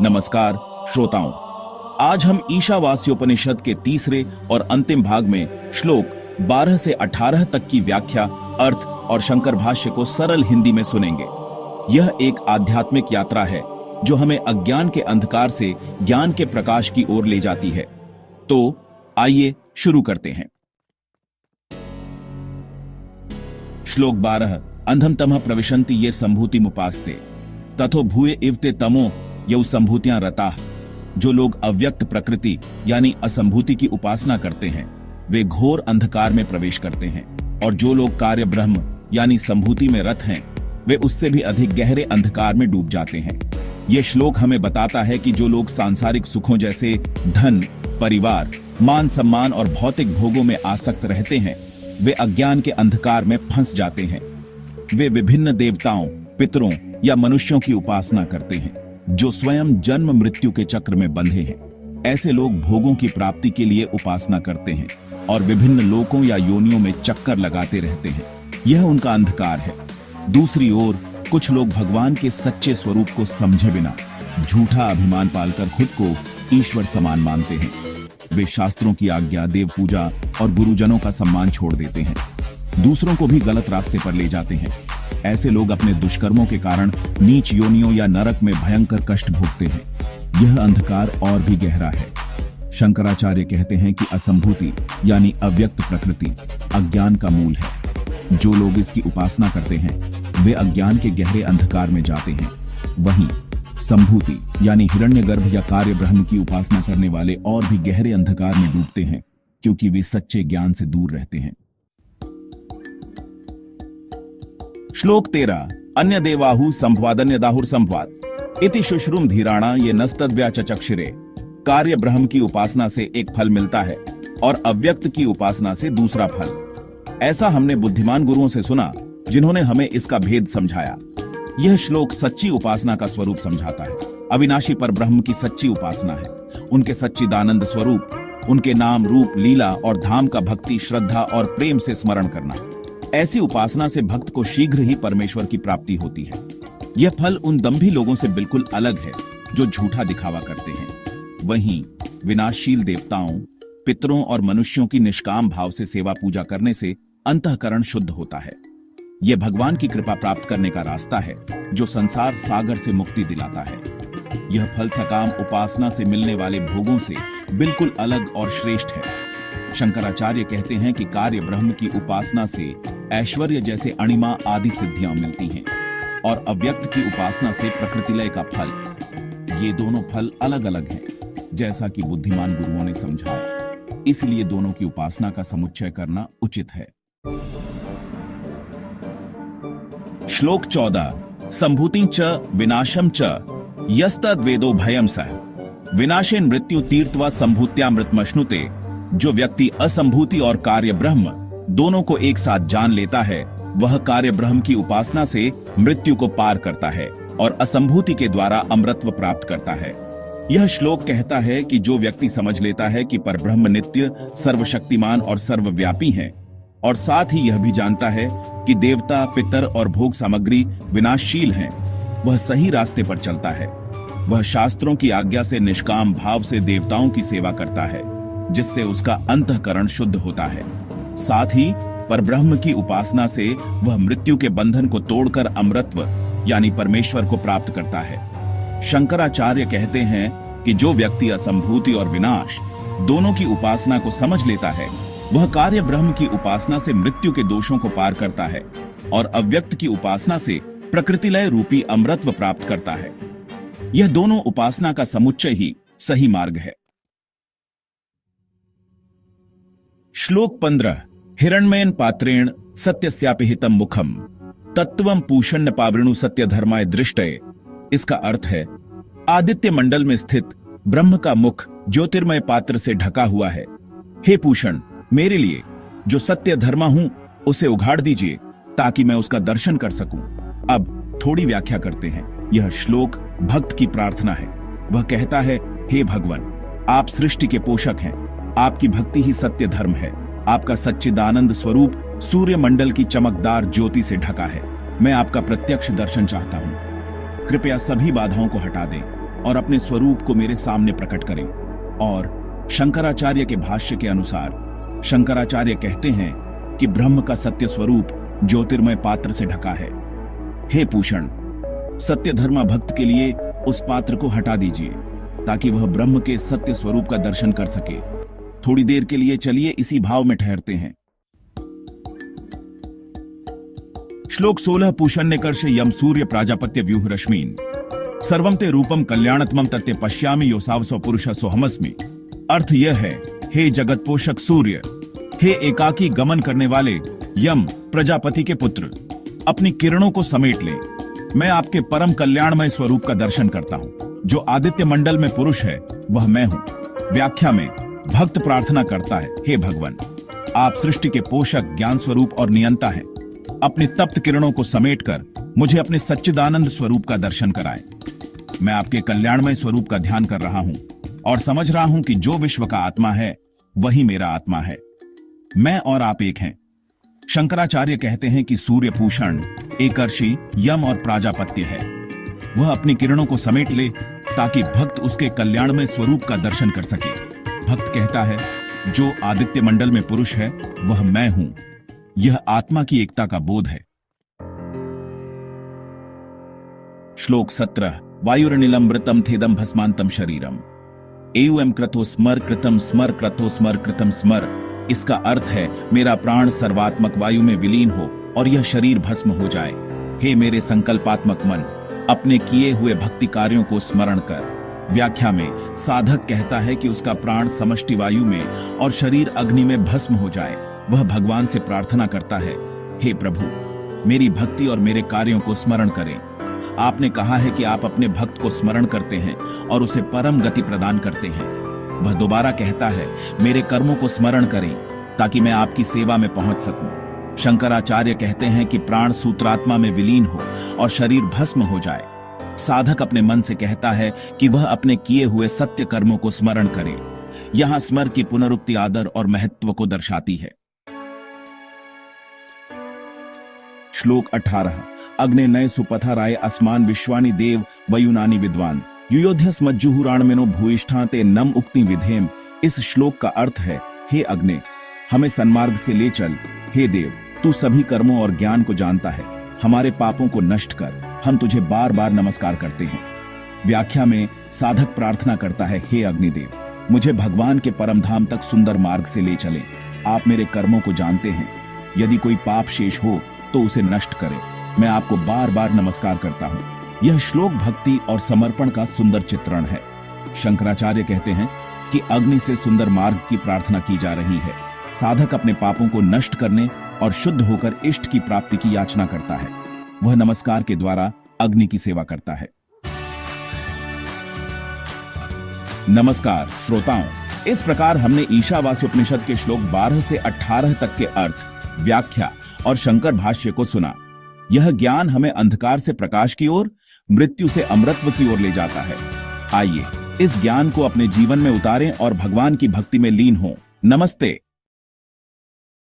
नमस्कार श्रोताओं, आज हम ईशावास्योपनिषद के तीसरे और अंतिम भाग में श्लोक 12 से 18 तक की व्याख्या, अर्थ और शंकर भाष्य को सरल हिंदी में सुनेंगे। यह एक आध्यात्मिक यात्रा है जो हमें अज्ञान के अंधकार से ज्ञान के प्रकाश की ओर ले जाती है। तो आइए शुरू करते हैं। श्लोक 12। अंधम तमः प्रविशन्ति ये संभूति मुपास्ते तथो भूये इवते तमो यौ संभूतियां रता। जो लोग अव्यक्त प्रकृति यानी असंभूति की उपासना करते हैं वे घोर अंधकार में प्रवेश करते हैं, और जो लोग कार्य ब्रह्म यानी संभूति में रत हैं वे उससे भी अधिक गहरे अंधकार में डूब जाते हैं। यह श्लोक हमें बताता है कि जो लोग सांसारिक सुखों जैसे धन, परिवार, मान सम्मान और भौतिक भोगों में आसक्त रहते हैं वे अज्ञान के अंधकार में फंस जाते हैं। वे विभिन्न देवताओं, पितरों या मनुष्यों की उपासना करते हैं जो स्वयं जन्म मृत्यु के चक्र में बंधे हैं। ऐसे लोग भोगों की प्राप्ति के लिए उपासना करते हैं और विभिन्न लोकों या योनियों में चक्कर लगाते रहते हैं। यह उनका अंधकार है। दूसरी ओर कुछ लोग भगवान के सच्चे स्वरूप को समझे बिना झूठा अभिमान पालकर खुद को ईश्वर समान मानते हैं। वे शास्त्रों की आज्ञा, देव पूजा और गुरुजनों का सम्मान छोड़ देते हैं, दूसरों को भी गलत रास्ते पर ले जाते हैं। ऐसे लोग अपने दुष्कर्मों के कारण नीच योनियों या नरक में भयंकर कष्ट भोगते हैं। यह अंधकार और भी गहरा है। शंकराचार्य कहते हैं कि असंभूति यानी अव्यक्त प्रकृति अज्ञान का मूल है। जो लोग इसकी उपासना करते हैं वे अज्ञान के गहरे अंधकार में जाते हैं। वहीं संभूति यानी हिरण्यगर्भ या कार्य ब्रह्म की उपासना करने वाले और भी गहरे अंधकार में डूबते हैं, क्योंकि वे सच्चे ज्ञान से दूर रहते हैं। श्लोक 13। अन्य देवाहु संभवादन्य दाहुर संभवाद इति शुश्रुम धीराणा ये नस्तद्व्या चक्षिरे। कार्य ब्रह्म की उपासना से एक फल मिलता है और अव्यक्त की उपासना से दूसरा फल। ऐसा हमने बुद्धिमान गुरुओं से सुना जिन्होंने हमें इसका भेद समझाया। यह श्लोक सच्ची उपासना का स्वरूप समझाता है। अविनाशी पर ब्रह्म की सच्ची उपासना है, उनके सच्चिदानंद स्वरूप, उनके नाम, रूप, लीला और धाम का भक्ति, श्रद्धा और प्रेम से स्मरण करना। ऐसी उपासना से भक्त को शीघ्र ही परमेश्वर की प्राप्ति होती है। यह फल उन दंभी लोगों से बिल्कुल अलग है जो झूठा दिखावा करते हैं। वहीं विनाशशील देवताओं, पितरों और मनुष्यों की निष्काम भाव से सेवा पूजा करने से अंतःकरण शुद्ध होता है। यह भगवान की कृपा प्राप्त करने का रास्ता है जो संसार सागर से मुक्ति दिलाता है। यह फल सकाम उपासना से मिलने वाले भोगों से बिल्कुल अलग और श्रेष्ठ है। शंकराचार्य कहते हैं कि कार्य ब्रह्म की उपासना से ऐश्वर्य जैसे अणिमा आदि सिद्धियां मिलती हैं, और अव्यक्त की उपासना से प्रकृतिलय का फल। ये दोनों फल अलग अलग हैं, जैसा कि बुद्धिमान गुरुओं ने समझाया। इसलिए दोनों की उपासना का समुच्चय करना उचित है। श्लोक 14। संभूति च विनाशम च यस्तद्वेदो भयम सह विनाशेन मृत्यु तीर्थवा संभूत्यामृतमश्नुते। जो व्यक्ति असंभूति और कार्य ब्रह्म दोनों को एक साथ जान लेता है वह कार्य ब्रह्म की उपासना से मृत्यु को पार करता है और असंभूति के द्वारा अमृतत्व प्राप्त करता है। यह श्लोक कहता है कि जो व्यक्ति समझ लेता है कि परब्रह्म नित्य, सर्वशक्तिमान और सर्वव्यापी हैं, और साथ ही यह भी जानता है कि देवता, पितर और भोग सामग्री विनाशशील हैं, वह सही रास्ते पर चलता है। वह शास्त्रों की आज्ञा से निष्काम भाव से देवताओं की सेवा करता है, जिससे उसका अंतःकरण शुद्ध होता है। साथ ही परब्रह्म की उपासना से वह मृत्यु के बंधन को तोड़कर अमृतत्व यानी परमेश्वर को प्राप्त करता है। शंकराचार्य कहते हैं कि जो व्यक्ति असंभूति और विनाश दोनों की उपासना को समझ लेता है वह कार्य ब्रह्म की उपासना से मृत्यु के दोषों को पार करता है और अव्यक्त की उपासना से प्रकृतिलय रूपी अमृतत्व प्राप्त करता है। यह दोनों उपासना का समुच्चय ही सही मार्ग है। श्लोक 15। हिरण्मयेन पात्रेण सत्यस्यापिहितम मुखम तत्वम पूषण्य पावृणु सत्य धर्माय दृष्टये। इसका अर्थ है, आदित्य मंडल में स्थित ब्रह्म का मुख ज्योतिर्मय पात्र से ढका हुआ है। हे पूषण, मेरे लिए जो सत्य धर्मा हूं उसे उघाड़ दीजिए ताकि मैं उसका दर्शन कर सकूं। अब थोड़ी व्याख्या करते हैं। यह श्लोक भक्त की प्रार्थना है। वह कहता है, हे भगवान, आप सृष्टि के पोषक हैं, आपकी भक्ति ही सत्य धर्म है। आपका सच्चिदानंद स्वरूप सूर्य मंडल की चमकदार ज्योति से ढका है। मैं आपका प्रत्यक्ष दर्शन चाहता हूं। कृपया सभी बाधाओं को हटा दें और अपने स्वरूप को मेरे सामने प्रकट करें। और शंकराचार्य के भाष्य के अनुसार शंकराचार्य कहते हैं कि ब्रह्म का सत्य स्वरूप ज्योतिर्मय पात्र से ढका है। हे पूषण, सत्य धर्मा भक्त के लिए उस पात्र को हटा दीजिए ताकि वह ब्रह्म के सत्य स्वरूप का दर्शन कर सके। थोड़ी देर के लिए चलिए इसी भाव में ठहरते हैं। श्लोक 16 पूषण्यकर्ष यम सूर्य प्राजापत्य व्यूह रश्मीन सर्वम ते रूपम कल्याणत्मम तत्ते पश्यामि योसावसो पुरुष सोहमस्मि। अर्थ यह है, हे जगत पोषक सूर्य, हे एकाकी गमन करने वाले यम प्रजापति के पुत्र, अपनी किरणों को समेट ले। मैं आपके परम कल्याणमय स्वरूप का दर्शन करता हूं। जो आदित्य मंडल में पुरुष है वह मैं हूं। व्याख्या में भक्त प्रार्थना करता है, हे भगवान, आप सृष्टि के पोषक, ज्ञान स्वरूप और नियंता हैं। अपनी तप्त किरणों को समेटकर मुझे अपने सच्चिदानंद स्वरूप का दर्शन कराएं। मैं आपके कल्याणमय स्वरूप का ध्यान कर रहा हूं और समझ रहा हूं कि जो विश्व का आत्मा है वही मेरा आत्मा है। मैं और आप एक हैं। शंकराचार्य कहते हैं कि सूर्य पूषण, एकर्षि, यम और प्राजापत्य है। वह अपनी किरणों को समेट ले ताकि भक्त उसके कल्याणमय स्वरूप का दर्शन कर सके। भक्त कहता है, जो आदित्य मंडल में पुरुष है वह मैं हूं। यह आत्मा की एकता का बोध है। श्लोक 17 वायुरनिलमृतम थेदम भस्मांतम शरीरम एवं कृतो स्मर कृतम स्मर कृतो स्मर कृतम स्मर। इसका अर्थ है, मेरा प्राण सर्वात्मक वायु में विलीन हो और यह शरीर भस्म हो जाए। हे मेरे संकल्पात्मक मन, अपने किए हुए भक्ति कार्यों को स्मरण कर। व्याख्या में साधक कहता है कि उसका प्राण समष्टि वायु में और शरीर अग्नि में भस्म हो जाए। वह भगवान से प्रार्थना करता है, हे प्रभु, मेरी भक्ति और मेरे कार्यों को स्मरण करें। आपने कहा है कि आप अपने भक्त को स्मरण करते हैं और उसे परम गति प्रदान करते हैं। वह दोबारा कहता है, मेरे कर्मों को स्मरण करें ताकि मैं आपकी सेवा में पहुंच सकूं। शंकराचार्य कहते हैं कि प्राण सूत्रात्मा में विलीन हो और शरीर भस्म हो जाए। साधक अपने मन से कहता है कि वह अपने किए हुए सत्य कर्मों को स्मरण करे। यहां स्मर की पुनरुक्ति आदर और महत्व को दर्शाती है। श्लोक 18 अग्ने नय सुपथा राय अस्मान विश्वानि देव वयुनानि विद्वान युयोध्यस मज्जुहुराणमेनो भूयिष्ठा ते नम उक्ति विधेम। इस श्लोक का अर्थ है, हे अग्ने, हमें सन्मार्ग से ले चल। हे देव, तू सभी कर्मों और ज्ञान को जानता है। हमारे पापों को नष्ट कर, हम तुझे बार बार नमस्कार करते हैं। व्याख्या में साधक प्रार्थना करता है, हे अग्निदेव, मुझे भगवान के परम धाम तक सुंदर मार्ग से ले चले। आप मेरे कर्मों को जानते हैं। यदि कोई पाप शेष हो तो उसे नष्ट करें। मैं आपको बार बार नमस्कार करता हूं। यह श्लोक भक्ति और समर्पण का सुंदर चित्रण है। शंकराचार्य कहते हैं कि अग्नि से सुंदर मार्ग की प्रार्थना की जा रही है। साधक अपने पापों को नष्ट करने और शुद्ध होकर इष्ट की प्राप्ति की याचना करता है। वह नमस्कार के द्वारा अग्नि की सेवा करता है। नमस्कार श्रोताओं, इस प्रकार हमने ईशावास्योपनिषद के श्लोक 12 से 18 तक के अर्थ, व्याख्या और शंकर भाष्य को सुना। यह ज्ञान हमें अंधकार से प्रकाश की ओर, मृत्यु से अमरत्व की ओर ले जाता है। आइए इस ज्ञान को अपने जीवन में उतारें और भगवान की भक्ति में लीन हों। नमस्ते।